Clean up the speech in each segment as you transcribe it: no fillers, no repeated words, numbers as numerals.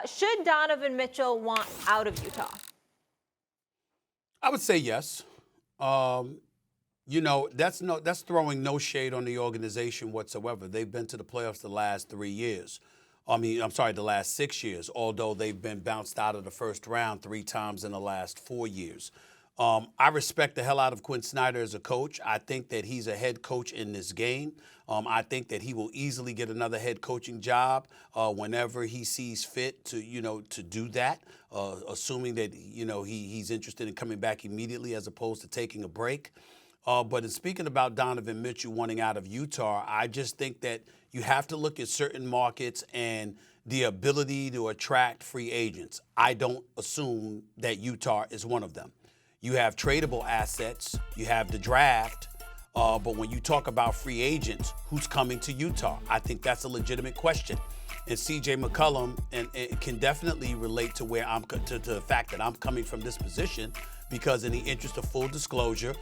Should Donovan Mitchell want out of Utah? I would say yes. That's throwing no shade on the organization whatsoever. They've been to the playoffs the last 3 years. The last 6 years, although they've been bounced out of the first round 3 times in the last 4 years. I respect the hell out of Quin Snyder as a coach. I think that he's a head coach in this game. I think that he will easily get another head coaching job whenever he sees fit to do that, assuming that, he's interested in coming back immediately as opposed to taking a break. But in speaking about Donovan Mitchell wanting out of Utah, I just think that you have to look at certain markets and the ability to attract free agents. I don't assume that Utah is one of them. You have tradable assets, you have the draft, but when you talk about free agents, who's coming to Utah? I think that's a legitimate question. And C.J. McCollum and can definitely relate to where to the fact that I'm coming from this position, because in the interest of full disclosure,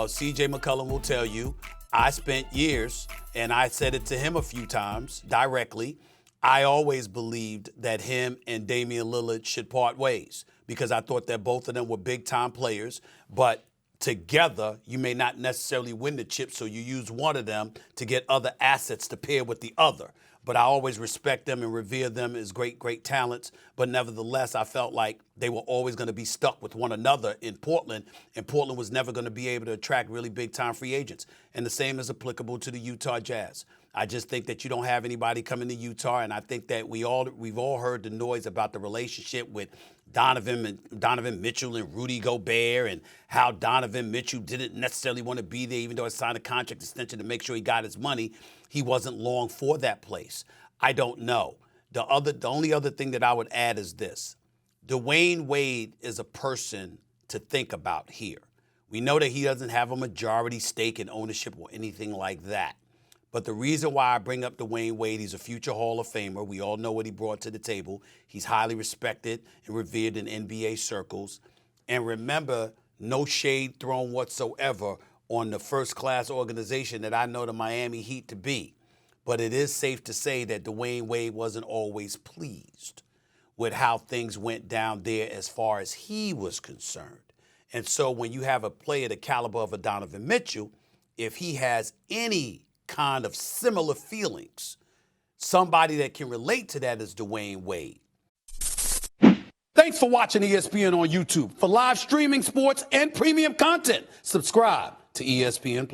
C.J. McCollum will tell you, I spent years, and I said it to him a few times directly, I always believed that him and Damian Lillard should part ways because I thought that both of them were big-time players, but together you may not necessarily win the chip, so you use one of them to get other assets to pair with the other. But I always respect them and revere them as great, great talents. But nevertheless, I felt like they were always going to be stuck with one another in Portland, and Portland was never going to be able to attract really big-time free agents. And the same is applicable to the Utah Jazz. I just think that you don't have anybody coming to Utah, and I think that we've all heard the noise about the relationship with Donovan Mitchell and Rudy Gobert, and how Donovan Mitchell didn't necessarily want to be there, even though he signed a contract extension to make sure he got his money. He wasn't long for that place. I don't know. The only other thing that I would add is this. Dwyane Wade is a person to think about here. We know that he doesn't have a majority stake in ownership or anything like that. But the reason why I bring up Dwyane Wade, he's a future Hall of Famer. We all know what he brought to the table. He's highly respected and revered in NBA circles. And remember, no shade thrown whatsoever on the first-class organization that I know the Miami Heat to be. But it is safe to say that Dwyane Wade wasn't always pleased with how things went down there as far as he was concerned. And so when you have a player the caliber of a Donovan Mitchell, if he has any kind of similar feelings, somebody that can relate to that is Dwyane Wade. Thanks for watching ESPN on YouTube. For live streaming, sports, and premium content, subscribe to ESPN+.